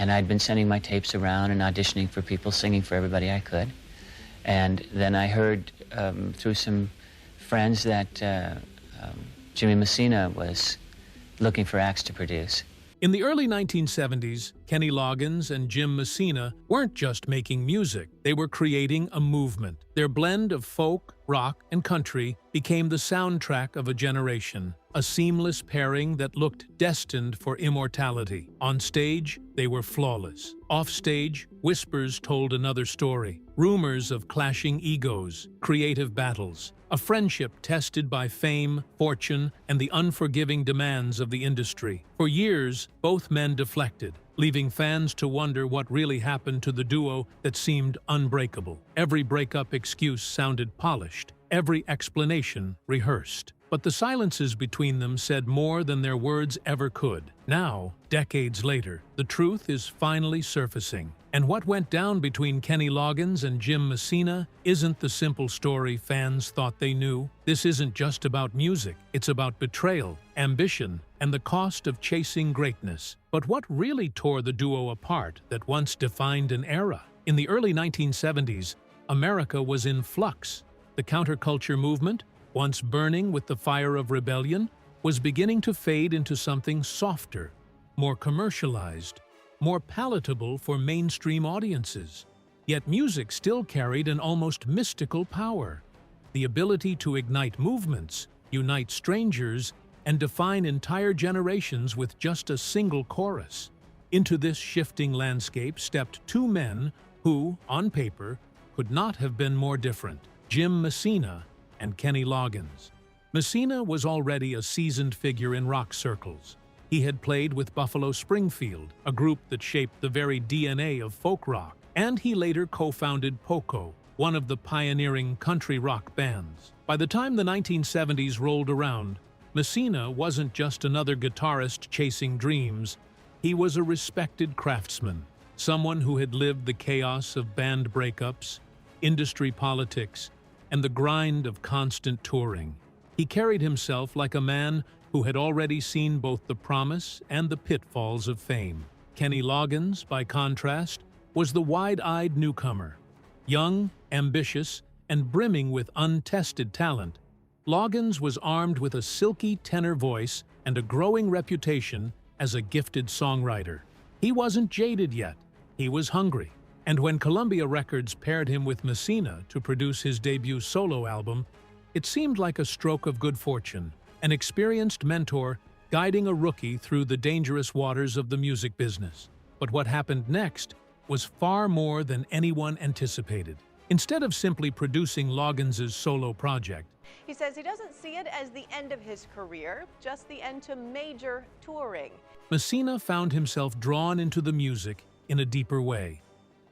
And I'd been sending my tapes around and auditioning for people, singing for everybody I could. And then I heard through some friends that Jimmy Messina was looking for acts to produce. In the early 1970s, Kenny Loggins and Jim Messina weren't just making music, they were creating a movement. Their blend of folk, rock, and country became the soundtrack of a generation, a seamless pairing that looked destined for immortality. On stage, they were flawless. Off stage, whispers told another story. Rumors of clashing egos, creative battles, a friendship tested by fame, fortune, and the unforgiving demands of the industry. For years, both men deflected, leaving fans to wonder what really happened to the duo that seemed unbreakable. Every breakup excuse sounded polished, every explanation rehearsed. But the silences between them said more than their words ever could. Now, decades later, the truth is finally surfacing. And what went down between Kenny Loggins and Jim Messina isn't the simple story fans thought they knew. This isn't just about music, it's about betrayal, ambition, and the cost of chasing greatness. But what really tore the duo apart that once defined an era? In the early 1970s, America was in flux. The counterculture movement, once burning with the fire of rebellion, was beginning to fade into something softer, more commercialized, more palatable for mainstream audiences. Yet music still carried an almost mystical power, the ability to ignite movements, unite strangers, and define entire generations with just a single chorus. Into this shifting landscape stepped two men who, on paper, could not have been more different: Jim Messina and Kenny Loggins. Messina was already a seasoned figure in rock circles. He had played with Buffalo Springfield, a group that shaped the very DNA of folk rock, and he later co-founded Poco, one of the pioneering country rock bands. By the time the 1970s rolled around, Messina wasn't just another guitarist chasing dreams. He was a respected craftsman, someone who had lived the chaos of band breakups, industry politics, and the grind of constant touring. He carried himself like a man who had already seen both the promise and the pitfalls of fame. Kenny Loggins, by contrast, was the wide-eyed newcomer. Young, ambitious, and brimming with untested talent, Loggins was armed with a silky tenor voice and a growing reputation as a gifted songwriter. He wasn't jaded yet, he was hungry. And when Columbia Records paired him with Messina to produce his debut solo album, it seemed like a stroke of good fortune, an experienced mentor guiding a rookie through the dangerous waters of the music business. But what happened next was far more than anyone anticipated. Instead of simply producing Loggins' solo project, he says he doesn't see it as the end of his career, just the end to major touring. Messina found himself drawn into the music in a deeper way.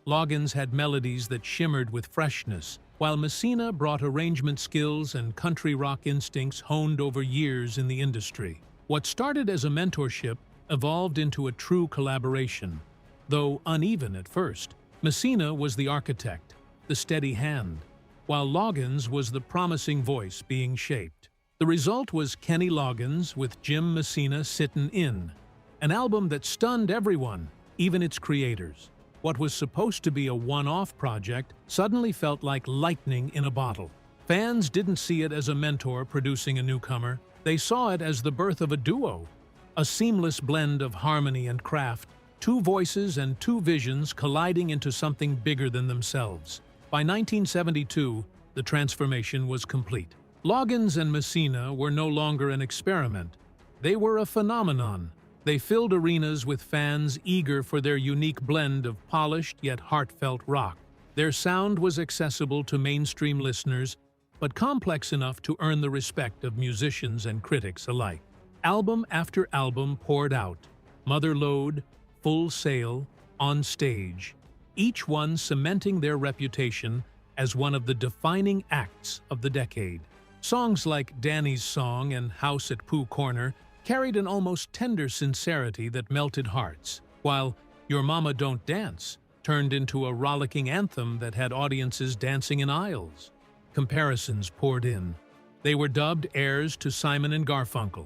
Loggins had melodies that shimmered with freshness, while Messina brought arrangement skills and country rock instincts honed over years in the industry. What started as a mentorship evolved into a true collaboration. Though uneven at first, Messina was the architect, the steady hand, while Loggins was the promising voice being shaped. The result was Kenny Loggins with Jim Messina Sittin' In, an album that stunned everyone, even its creators. What was supposed to be a one-off project suddenly felt like lightning in a bottle. Fans didn't see it as a mentor producing a newcomer. They saw it as the birth of a duo, a seamless blend of harmony and craft, two voices and two visions colliding into something bigger than themselves. By 1972, the transformation was complete. Loggins and Messina were no longer an experiment. They were a phenomenon. They filled arenas with fans eager for their unique blend of polished yet heartfelt rock. Their sound was accessible to mainstream listeners, but complex enough to earn the respect of musicians and critics alike. Album after album poured out, Mother Lode, Full Sail, On Stage, each one cementing their reputation as one of the defining acts of the decade. Songs like Danny's Song and House at Pooh Corner carried an almost tender sincerity that melted hearts, while Your Mama Don't Dance turned into a rollicking anthem that had audiences dancing in aisles. Comparisons poured in. They were dubbed heirs to Simon and Garfunkel,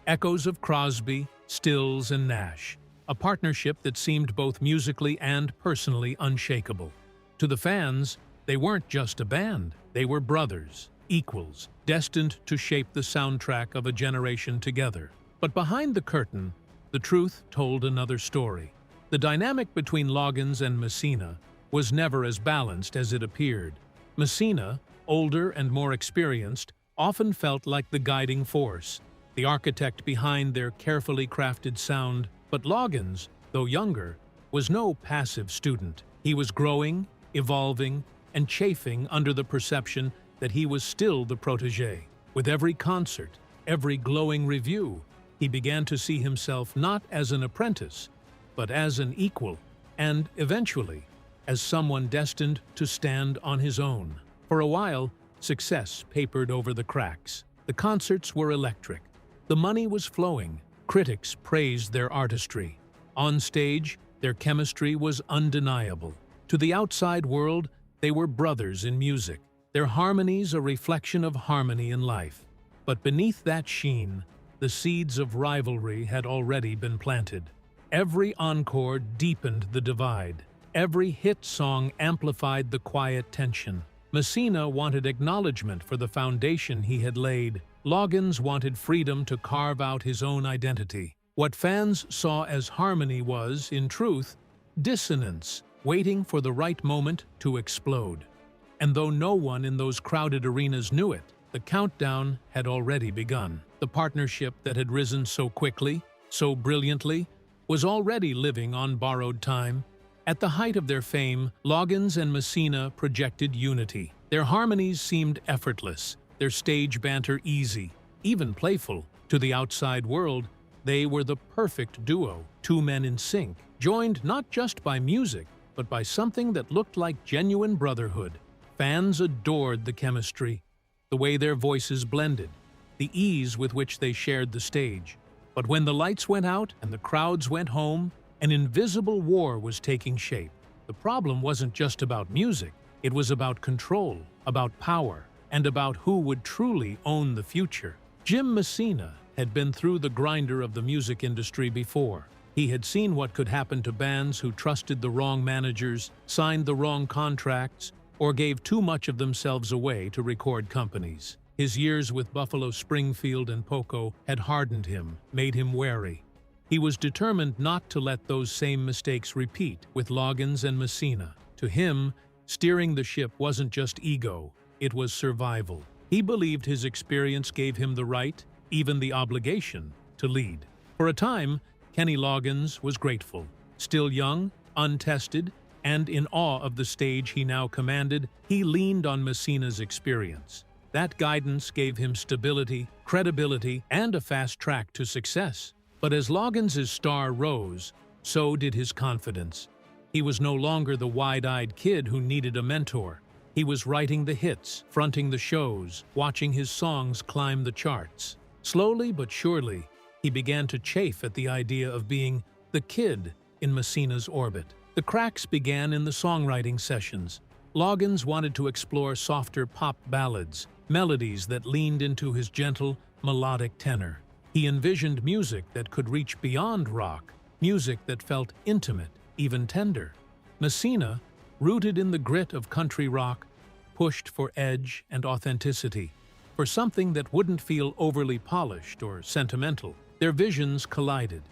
echoes of Crosby, Stills, and Nash, a partnership that seemed both musically and personally unshakable. To the fans, they weren't just a band, they were brothers, equals, destined to shape the soundtrack of a generation together. But behind the curtain, the truth told another story. The dynamic between Loggins and Messina was never as balanced as it appeared. Messina, older and more experienced, often felt like the guiding force, the architect behind their carefully crafted sound. But Loggins, though younger, was no passive student. He was growing, evolving, and chafing under the perception that he was still the protégé. With every concert, every glowing review, he began to see himself not as an apprentice, but as an equal, and eventually, as someone destined to stand on his own. For a while, success papered over the cracks. The concerts were electric. The money was flowing. Critics praised their artistry. On stage, their chemistry was undeniable. To the outside world, they were brothers in music, their harmonies a reflection of harmony in life. But beneath that sheen, the seeds of rivalry had already been planted. Every encore deepened the divide. Every hit song amplified the quiet tension. Messina wanted acknowledgement for the foundation he had laid. Loggins wanted freedom to carve out his own identity. What fans saw as harmony was, in truth, dissonance, waiting for the right moment to explode. And though no one in those crowded arenas knew it, the countdown had already begun. The partnership that had risen so quickly, so brilliantly, was already living on borrowed time. At the height of their fame, Loggins and Messina projected unity. Their harmonies seemed effortless, their stage banter easy, even playful. To the outside world, they were the perfect duo, two men in sync, joined not just by music, but by something that looked like genuine brotherhood. Fans adored the chemistry, the way their voices blended, the ease with which they shared the stage. But when the lights went out and the crowds went home, an invisible war was taking shape. The problem wasn't just about music, it was about control, about power, and about who would truly own the future. Jim Messina had been through the grinder of the music industry before. He had seen what could happen to bands who trusted the wrong managers, signed the wrong contracts, or gave too much of themselves away to record companies. His years with Buffalo Springfield and Poco had hardened him, made him wary. He was determined not to let those same mistakes repeat with Loggins and Messina. To him, steering the ship wasn't just ego, it was survival. He believed his experience gave him the right, even the obligation, to lead. For a time, Kenny Loggins was grateful. Still young, untested, and in awe of the stage he now commanded, he leaned on Messina's experience. That guidance gave him stability, credibility, and a fast track to success. But as Loggins' star rose, so did his confidence. He was no longer the wide-eyed kid who needed a mentor. He was writing the hits, fronting the shows, watching his songs climb the charts. Slowly but surely, he began to chafe at the idea of being the kid in Messina's orbit. The cracks began in the songwriting sessions. Loggins wanted to explore softer pop ballads, melodies that leaned into his gentle, melodic tenor. He envisioned music that could reach beyond rock, music that felt intimate, even tender. Messina, rooted in the grit of country rock, pushed for edge and authenticity, for something that wouldn't feel overly polished or sentimental. Their visions collided.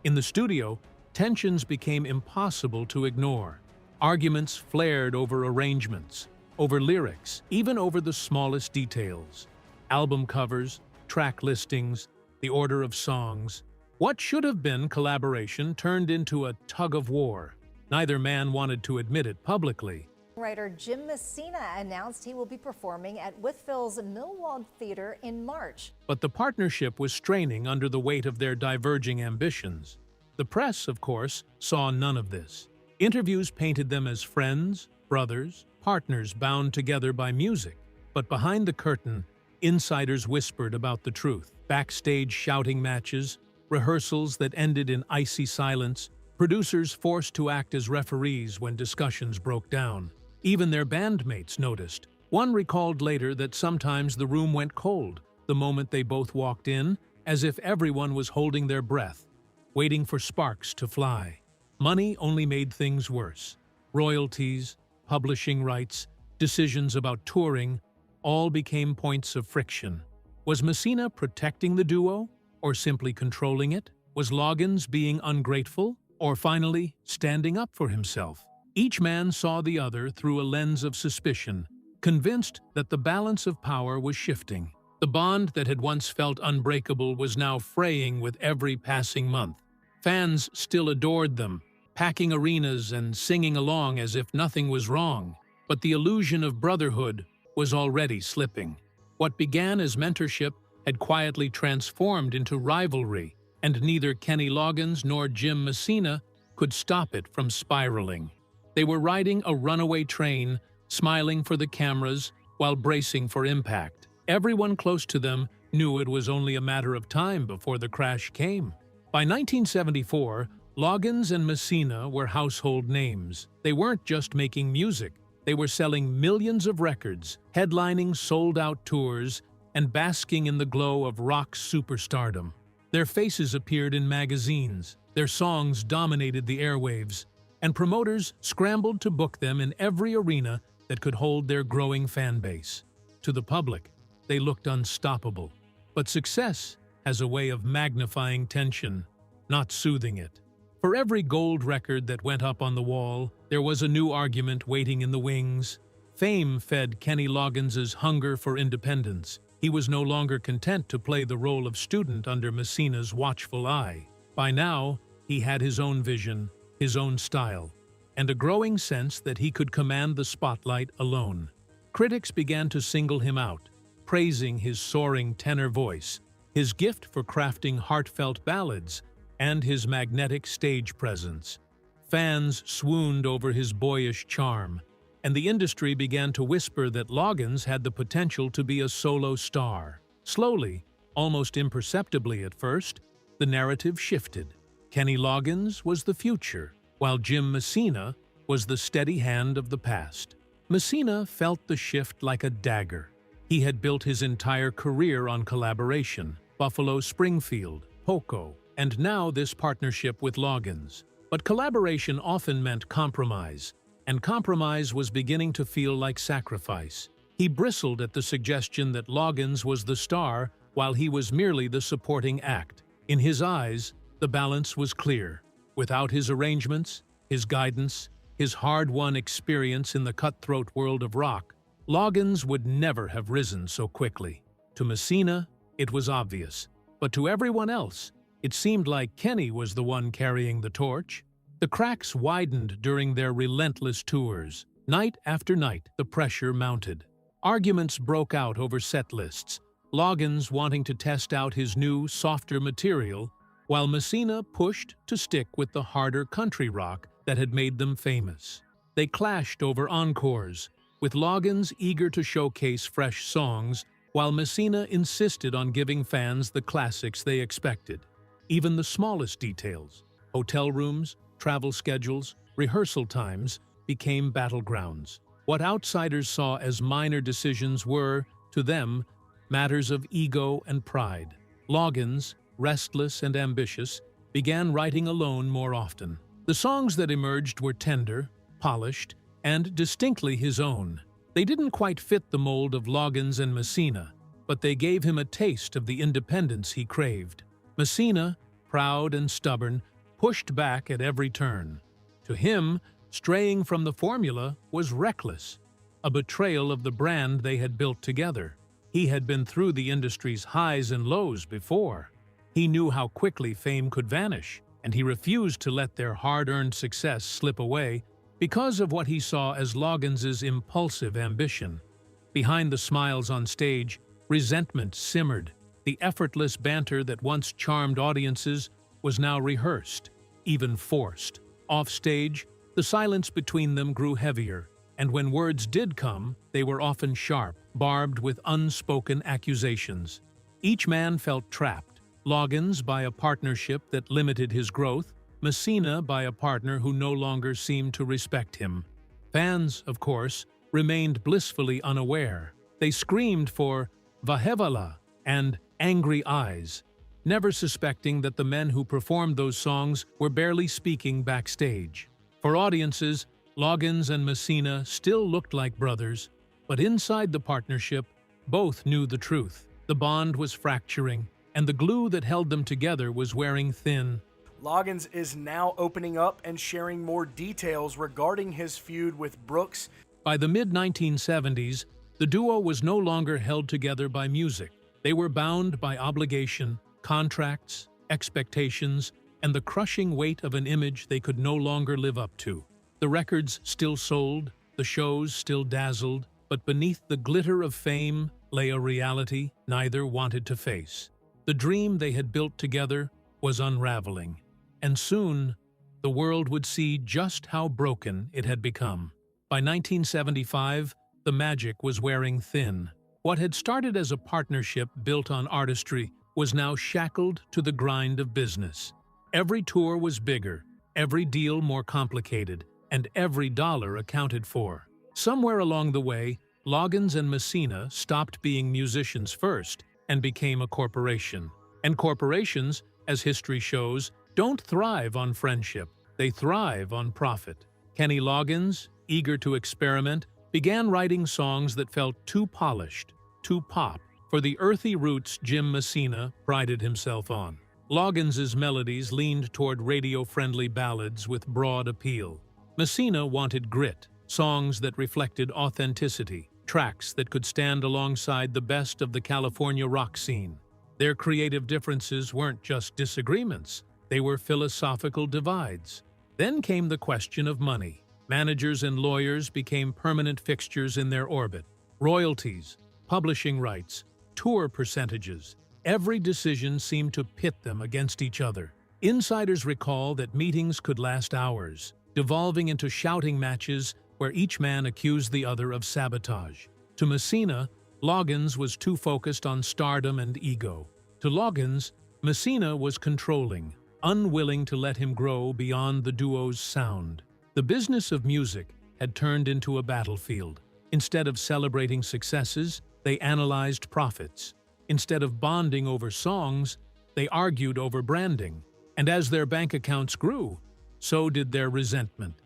In the studio, tensions became impossible to ignore. Arguments flared over arrangements, over lyrics, even over the smallest details. Album covers, track listings, the order of songs. What should have been collaboration turned into a tug-of-war. Neither man wanted to admit it publicly. Writer Jim Messina announced he will be performing at Wytheville's Millwall Theater in March. But the partnership was straining under the weight of their diverging ambitions. The press, of course, saw none of this. Interviews painted them as friends, brothers, partners bound together by music. But behind the curtain, insiders whispered about the truth. Backstage shouting matches, rehearsals that ended in icy silence, producers forced to act as referees when discussions broke down. Even their bandmates noticed. One recalled later that sometimes the room went cold the moment they both walked in, as if everyone was holding their breath, waiting for sparks to fly. Money only made things worse. Royalties, publishing rights, decisions about touring, all became points of friction. Was Messina protecting the duo, or simply controlling it? Was Loggins being ungrateful, or finally standing up for himself? Each man saw the other through a lens of suspicion, convinced that the balance of power was shifting. The bond that had once felt unbreakable was now fraying with every passing month. Fans still adored them, packing arenas and singing along as if nothing was wrong, but the illusion of brotherhood was already slipping. What began as mentorship had quietly transformed into rivalry, and neither Kenny Loggins nor Jim Messina could stop it from spiraling. They were riding a runaway train, smiling for the cameras while bracing for impact. Everyone close to them knew it was only a matter of time before the crash came. By 1974, Loggins and Messina were household names. They weren't just making music. They were selling millions of records, headlining sold-out tours, and basking in the glow of rock superstardom. Their faces appeared in magazines, their songs dominated the airwaves, and promoters scrambled to book them in every arena that could hold their growing fan base. To the public, they looked unstoppable. But success has a way of magnifying tension, not soothing it. For every gold record that went up on the wall, there was a new argument waiting in the wings. Fame fed Kenny Loggins' hunger for independence. He was no longer content to play the role of student under Messina's watchful eye. By now, he had his own vision, his own style, and a growing sense that he could command the spotlight alone. Critics began to single him out, praising his soaring tenor voice, his gift for crafting heartfelt ballads, and his magnetic stage presence. Fans swooned over his boyish charm, and the industry began to whisper that Loggins had the potential to be a solo star. Slowly, almost imperceptibly at first, the narrative shifted. Kenny Loggins was the future, while Jim Messina was the steady hand of the past. Messina felt the shift like a dagger. He had built his entire career on collaboration, Buffalo Springfield, Poco, and now this partnership with Loggins. But collaboration often meant compromise, and compromise was beginning to feel like sacrifice. He bristled at the suggestion that Loggins was the star while he was merely the supporting act. In his eyes, the balance was clear. Without his arrangements, his guidance, his hard-won experience in the cutthroat world of rock, Loggins would never have risen so quickly. To Messina, it was obvious, but to everyone else, it seemed like Kenny was the one carrying the torch. The cracks widened during their relentless tours. Night after night, the pressure mounted. Arguments broke out over set lists, Loggins wanting to test out his new, softer material, while Messina pushed to stick with the harder country rock that had made them famous. They clashed over encores, with Loggins eager to showcase fresh songs, while Messina insisted on giving fans the classics they expected. Even the smallest details, hotel rooms, travel schedules, rehearsal times, became battlegrounds. What outsiders saw as minor decisions were, to them, matters of ego and pride. Loggins, restless and ambitious, began writing alone more often. The songs that emerged were tender, polished, and distinctly his own. They didn't quite fit the mold of Loggins and Messina, but they gave him a taste of the independence he craved. Messina, proud and stubborn, pushed back at every turn. To him, straying from the formula was reckless, a betrayal of the brand they had built together. He had been through the industry's highs and lows before. He knew how quickly fame could vanish, and he refused to let their hard-earned success slip away because of what he saw as Loggins's impulsive ambition. Behind the smiles on stage, resentment simmered. The effortless banter that once charmed audiences was now rehearsed, even forced. Offstage, the silence between them grew heavier, and when words did come, they were often sharp, barbed with unspoken accusations. Each man felt trapped, Loggins by a partnership that limited his growth, Messina by a partner who no longer seemed to respect him. Fans, of course, remained blissfully unaware. They screamed for Vahevala and Angry Eyes, never suspecting that the men who performed those songs were barely speaking backstage. For audiences, Loggins and Messina still looked like brothers, but inside the partnership, both knew the truth. The bond was fracturing, and the glue that held them together was wearing thin. Loggins is now opening up and sharing more details regarding his feud with Brooks. By the mid-1970s, the duo was no longer held together by music. They were bound by obligation, contracts, expectations, and the crushing weight of an image they could no longer live up to. The records still sold, the shows still dazzled, but beneath the glitter of fame lay a reality neither wanted to face. The dream they had built together was unraveling, and soon the world would see just how broken it had become. By 1975, the magic was wearing thin. What had started as a partnership built on artistry was now shackled to the grind of business. Every tour was bigger, every deal more complicated, and every dollar accounted for. Somewhere along the way, Loggins and Messina stopped being musicians first and became a corporation. And corporations, as history shows, don't thrive on friendship. They thrive on profit. Kenny Loggins, eager to experiment, began writing songs that felt too polished, too pop, for the earthy roots Jim Messina prided himself on. Loggins's melodies leaned toward radio-friendly ballads with broad appeal. Messina wanted grit, songs that reflected authenticity, tracks that could stand alongside the best of the California rock scene. Their creative differences weren't just disagreements, they were philosophical divides. Then came the question of money. Managers and lawyers became permanent fixtures in their orbit. Royalties, publishing rights, tour percentages. Every decision seemed to pit them against each other. Insiders recall that meetings could last hours, devolving into shouting matches where each man accused the other of sabotage. To Messina, Loggins was too focused on stardom and ego. To Loggins, Messina was controlling, unwilling to let him grow beyond the duo's sound. The business of music had turned into a battlefield. Instead of celebrating successes, they analyzed profits. Instead of bonding over songs, they argued over branding. And as their bank accounts grew, so did their resentment.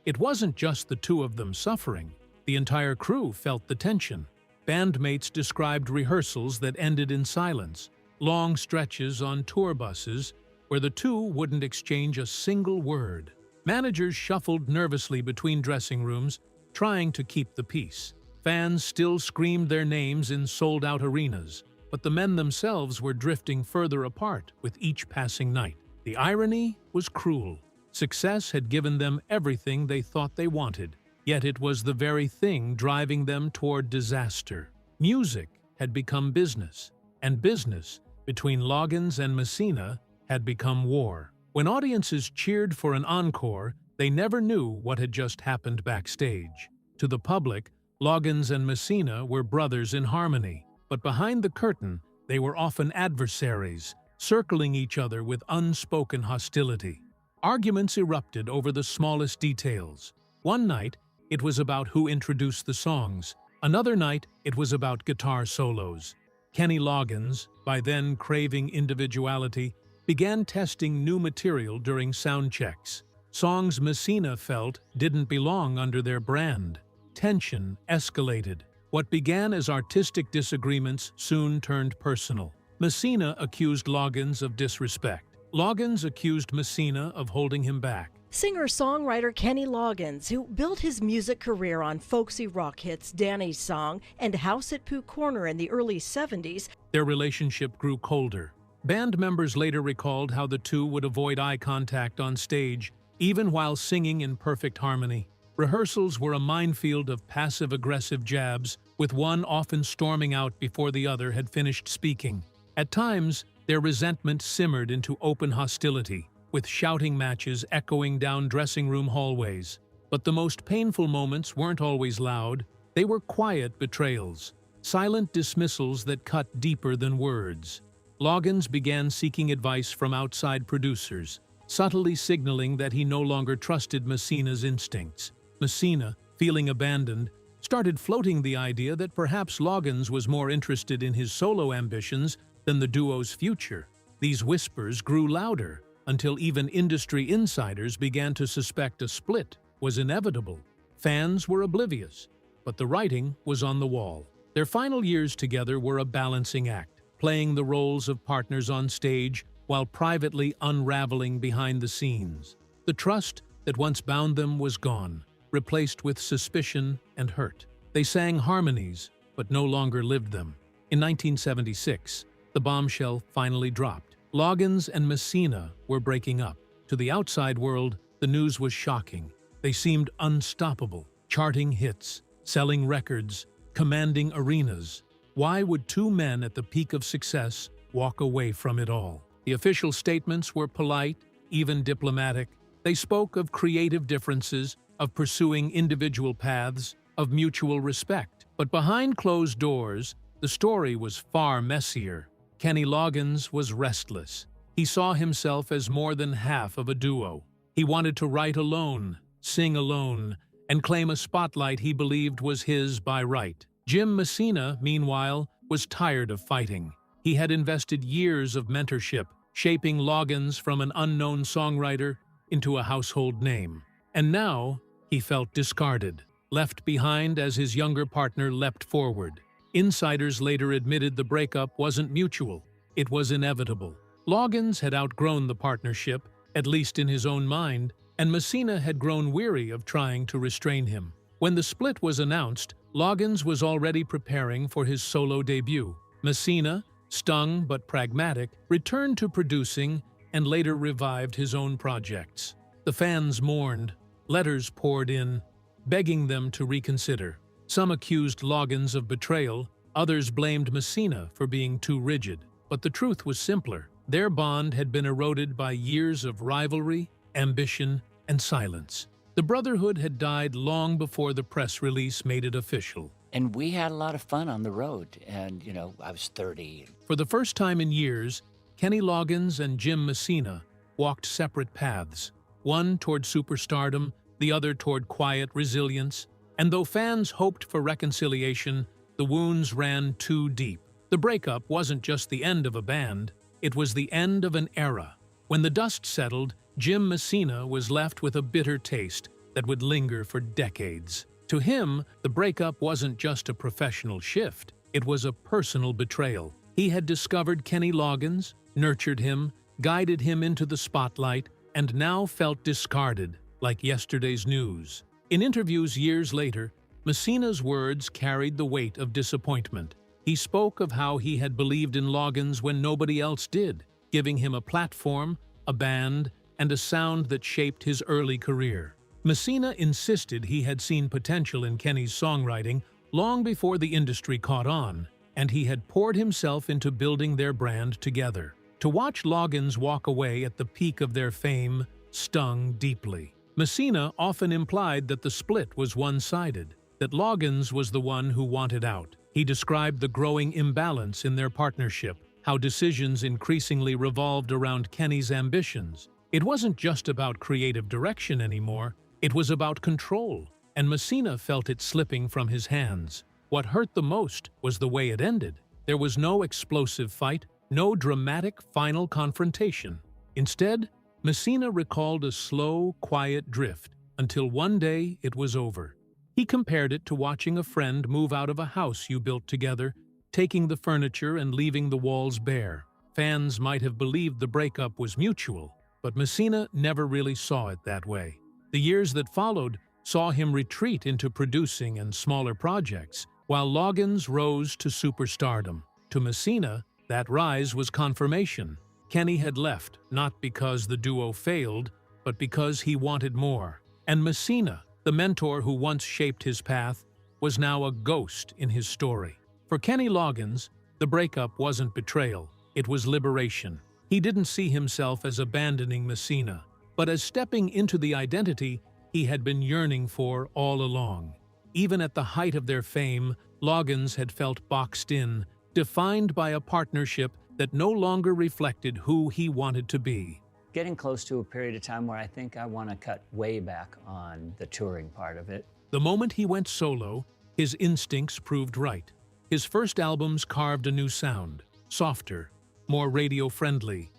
It wasn't just the two of them suffering. The entire crew felt the tension. Bandmates described rehearsals that ended in silence, long stretches on tour buses where the two wouldn't exchange a single word. Managers shuffled nervously between dressing rooms, trying to keep the peace. Fans still screamed their names in sold-out arenas, but the men themselves were drifting further apart with each passing night. The irony was cruel. Success had given them everything they thought they wanted, yet it was the very thing driving them toward disaster. Music had become business, and business, between Loggins and Messina, had become war. When audiences cheered for an encore, they never knew what had just happened backstage. To the public, Loggins and Messina were brothers in harmony, but behind the curtain, they were often adversaries, circling each other with unspoken hostility. Arguments erupted over the smallest details. One night, it was about who introduced the songs. Another night, it was about guitar solos. Kenny Loggins, by then craving individuality, began testing new material during sound checks. Songs Messina felt didn't belong under their brand. Tension escalated. What began as artistic disagreements soon turned personal. Messina accused Loggins of disrespect. Loggins accused Messina of holding him back. Singer-songwriter Kenny Loggins, who built his music career on folksy rock hits Danny's Song and House at Pooh Corner in the early 70s, their relationship grew colder. Band members later recalled how the two would avoid eye contact on stage, even while singing in perfect harmony. Rehearsals were a minefield of passive-aggressive jabs, with one often storming out before the other had finished speaking. At times, their resentment simmered into open hostility, with shouting matches echoing down dressing room hallways. But the most painful moments weren't always loud. They were quiet betrayals, silent dismissals that cut deeper than words. Loggins began seeking advice from outside producers, subtly signaling that he no longer trusted Messina's instincts. Messina, feeling abandoned, started floating the idea that perhaps Loggins was more interested in his solo ambitions than the duo's future. These whispers grew louder until even industry insiders began to suspect a split was inevitable. Fans were oblivious, but the writing was on the wall. Their final years together were a balancing act, playing the roles of partners on stage while privately unraveling behind the scenes. The trust that once bound them was gone, replaced with suspicion and hurt. They sang harmonies, but no longer lived them. In 1976, the bombshell finally dropped. Loggins and Messina were breaking up. To the outside world, the news was shocking. They seemed unstoppable, charting hits, selling records, commanding arenas. Why would two men at the peak of success walk away from it all? The official statements were polite, even diplomatic. They spoke of creative differences, of pursuing individual paths, of mutual respect. But behind closed doors, the story was far messier. Kenny Loggins was restless. He saw himself as more than half of a duo. He wanted to write alone, sing alone, and claim a spotlight he believed was his by right. Jim Messina, meanwhile, was tired of fighting. He had invested years of mentorship, shaping Loggins from an unknown songwriter into a household name. And now, he felt discarded, left behind as his younger partner leapt forward. Insiders later admitted the breakup wasn't mutual, it was inevitable. Loggins had outgrown the partnership, at least in his own mind, and Messina had grown weary of trying to restrain him. When the split was announced, Loggins was already preparing for his solo debut. Messina, stung but pragmatic, returned to producing and later revived his own projects. The fans mourned, letters poured in, begging them to reconsider. Some accused Loggins of betrayal, others blamed Messina for being too rigid. But the truth was simpler. Their bond had been eroded by years of rivalry, ambition, and silence. The brotherhood had died long before the press release made it official. And we had a lot of fun on the road, and, I was 30. For the first time in years, Kenny Loggins and Jim Messina walked separate paths, one toward superstardom, the other toward quiet resilience. And though fans hoped for reconciliation, the wounds ran too deep. The breakup wasn't just the end of a band, it was the end of an era. When the dust settled, Jim Messina was left with a bitter taste that would linger for decades. To him, the breakup wasn't just a professional shift, it was a personal betrayal. He had discovered Kenny Loggins, nurtured him, guided him into the spotlight, and now felt discarded, like yesterday's news. In interviews years later, Messina's words carried the weight of disappointment. He spoke of how he had believed in Loggins when nobody else did, giving him a platform, a band, and a sound that shaped his early career. Messina insisted he had seen potential in Kenny's songwriting long before the industry caught on, and he had poured himself into building their brand together. To watch Loggins walk away at the peak of their fame stung deeply. Messina often implied that the split was one-sided, that Loggins was the one who wanted out. He described the growing imbalance in their partnership, how decisions increasingly revolved around Kenny's ambitions. It wasn't just about creative direction anymore, it was about control, and Messina felt it slipping from his hands. What hurt the most was the way it ended. There was no explosive fight, no dramatic final confrontation. Instead, Messina recalled a slow, quiet drift until one day it was over. He compared it to watching a friend move out of a house you built together, taking the furniture and leaving the walls bare. Fans might have believed the breakup was mutual, but Messina never really saw it that way. The years that followed saw him retreat into producing and smaller projects, while Loggins rose to superstardom. To Messina, that rise was confirmation. Kenny had left, not because the duo failed, but because he wanted more. And Messina, the mentor who once shaped his path, was now a ghost in his story. For Kenny Loggins, the breakup wasn't betrayal, it was liberation. He didn't see himself as abandoning Messina, but as stepping into the identity he had been yearning for all along. Even at the height of their fame, Loggins had felt boxed in, defined by a partnership that no longer reflected who he wanted to be. Getting close to a period of time where I think I want to cut way back on the touring part of it. The moment he went solo, his instincts proved right. His first albums carved a new sound, softer, more radio-friendly,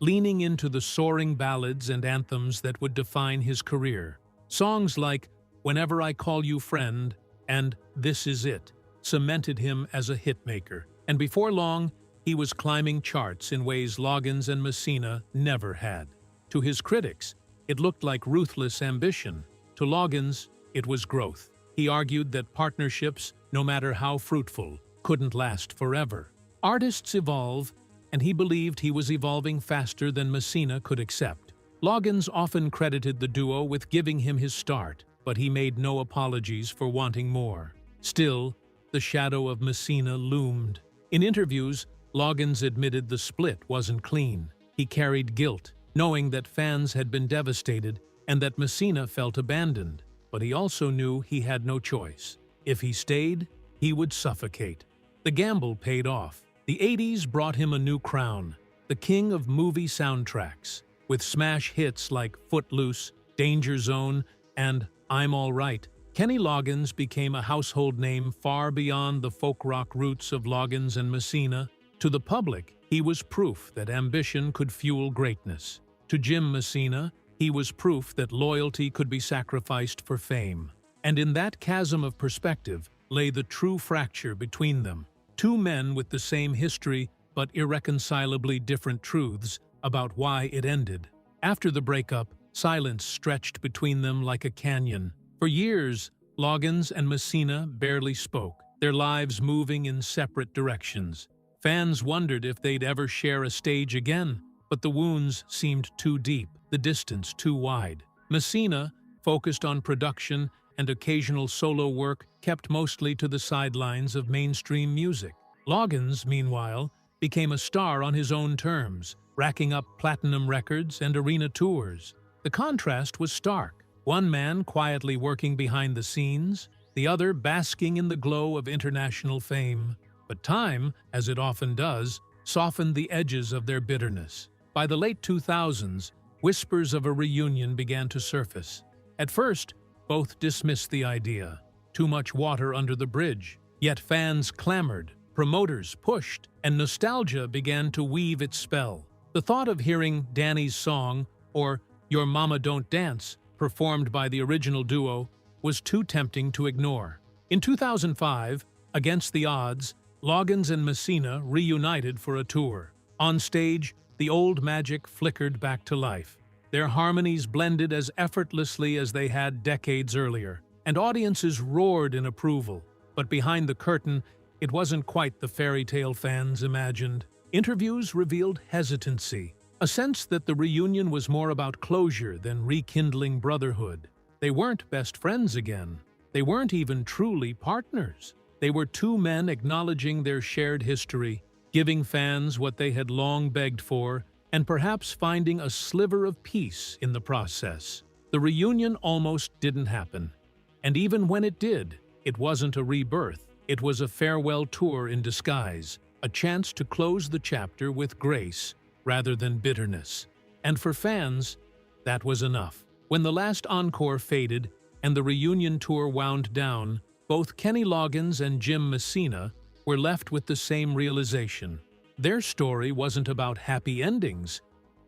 leaning into the soaring ballads and anthems that would define his career. Songs like Whenever I Call You Friend and This Is It cemented him as a hitmaker, and before long, he was climbing charts in ways Loggins and Messina never had. To his critics, it looked like ruthless ambition. To Loggins, it was growth. He argued that partnerships, no matter how fruitful, couldn't last forever. Artists evolve, and he believed he was evolving faster than Messina could accept. Loggins often credited the duo with giving him his start, but he made no apologies for wanting more. Still, the shadow of Messina loomed. In interviews, Loggins admitted the split wasn't clean. He carried guilt, knowing that fans had been devastated and that Messina felt abandoned. But he also knew he had no choice. If he stayed, he would suffocate. The gamble paid off. The 80s brought him a new crown, the king of movie soundtracks. With smash hits like Footloose, Danger Zone, and I'm All Right, Kenny Loggins became a household name far beyond the folk rock roots of Loggins and Messina. To the public, he was proof that ambition could fuel greatness. To Jim Messina, he was proof that loyalty could be sacrificed for fame. And in that chasm of perspective lay the true fracture between them. Two men with the same history but irreconcilably different truths about why it ended. After the breakup, silence stretched between them like a canyon. For years, Loggins and Messina barely spoke, their lives moving in separate directions. Fans wondered if they'd ever share a stage again, but the wounds seemed too deep, the distance too wide. Messina, focused on production and occasional solo work, kept mostly to the sidelines of mainstream music. Loggins, meanwhile, became a star on his own terms, racking up platinum records and arena tours. The contrast was stark. One man quietly working behind the scenes, the other basking in the glow of international fame. But time, as it often does, softened the edges of their bitterness. By the late 2000s, whispers of a reunion began to surface. At first, both dismissed the idea. Too much water under the bridge. Yet fans clamored, promoters pushed, and nostalgia began to weave its spell. The thought of hearing Danny's song, or Your Mama Don't Dance, performed by the original duo, was too tempting to ignore. In 2005, against the odds, Loggins and Messina reunited for a tour. On stage, the old magic flickered back to life. Their harmonies blended as effortlessly as they had decades earlier, and audiences roared in approval. But behind the curtain, it wasn't quite the fairy tale fans imagined. Interviews revealed hesitancy, a sense that the reunion was more about closure than rekindling brotherhood. They weren't best friends again. They weren't even truly partners. They were two men acknowledging their shared history, giving fans what they had long begged for, and perhaps finding a sliver of peace in the process. The reunion almost didn't happen. And even when it did, it wasn't a rebirth. It was a farewell tour in disguise, a chance to close the chapter with grace rather than bitterness. And for fans, that was enough. When the last encore faded and the reunion tour wound down, both Kenny Loggins and Jim Messina were left with the same realization. Their story wasn't about happy endings,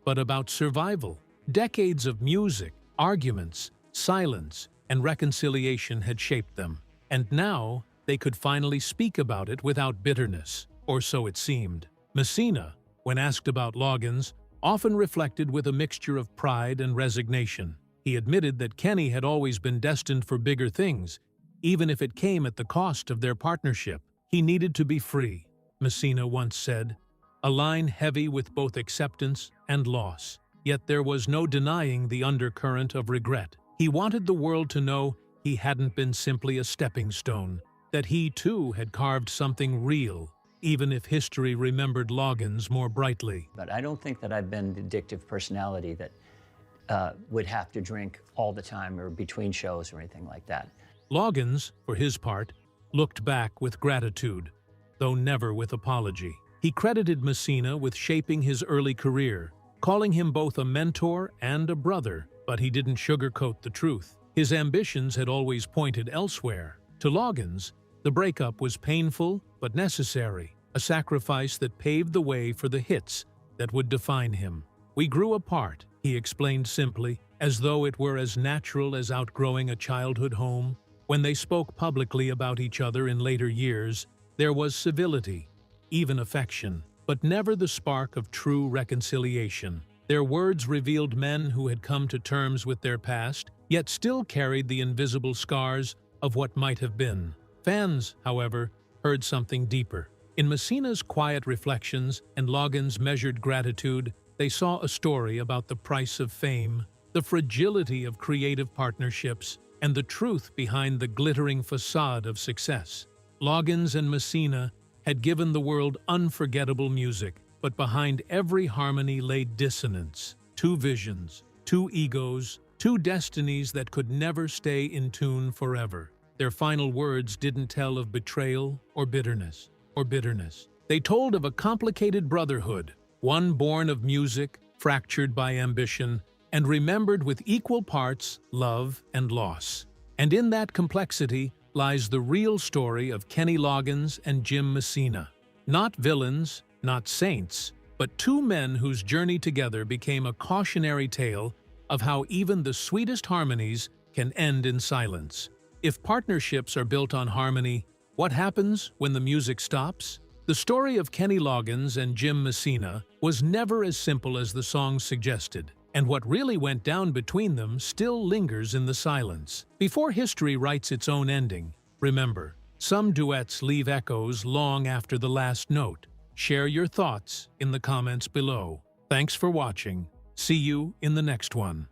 but about survival. Decades of music, arguments, silence, and reconciliation had shaped them. And now, they could finally speak about it without bitterness, or so it seemed. Messina, when asked about Loggins, often reflected with a mixture of pride and resignation. He admitted that Kenny had always been destined for bigger things, even if it came at the cost of their partnership. He needed to be free, Messina once said, a line heavy with both acceptance and loss. Yet there was no denying the undercurrent of regret. He wanted the world to know he hadn't been simply a stepping stone, that he too had carved something real, even if history remembered Loggins more brightly. But I don't think that I've been the addictive personality that would have to drink all the time or between shows or anything like that. Loggins, for his part, looked back with gratitude, though never with apology. He credited Messina with shaping his early career, calling him both a mentor and a brother, but he didn't sugarcoat the truth. His ambitions had always pointed elsewhere. To Loggins, the breakup was painful but necessary. a sacrifice that paved the way for the hits that would define him. "We grew apart," he explained simply, as though it were as natural as outgrowing a childhood home. When they spoke publicly about each other in later years, there was civility, even affection, but never the spark of true reconciliation. Their words revealed men who had come to terms with their past, yet still carried the invisible scars of what might have been. Fans, however, heard something deeper. In Messina's quiet reflections and Loggins' measured gratitude, they saw a story about the price of fame, the fragility of creative partnerships, and the truth behind the glittering facade of success. Loggins and Messina had given the world unforgettable music, but behind every harmony lay dissonance, two visions, two egos, two destinies that could never stay in tune forever. Their final words didn't tell of betrayal or bitterness. They told of a complicated brotherhood, one born of music, fractured by ambition, and remembered with equal parts love and loss. And in that complexity lies the real story of Kenny Loggins and Jim Messina. Not villains, not saints, but two men whose journey together became a cautionary tale of how even the sweetest harmonies can end in silence. If partnerships are built on harmony, what happens when the music stops? The story of Kenny Loggins and Jim Messina was never as simple as the song suggested, and what really went down between them still lingers in the silence. Before history writes its own ending, remember, some duets leave echoes long after the last note. Share your thoughts in the comments below. Thanks for watching. See you in the next one.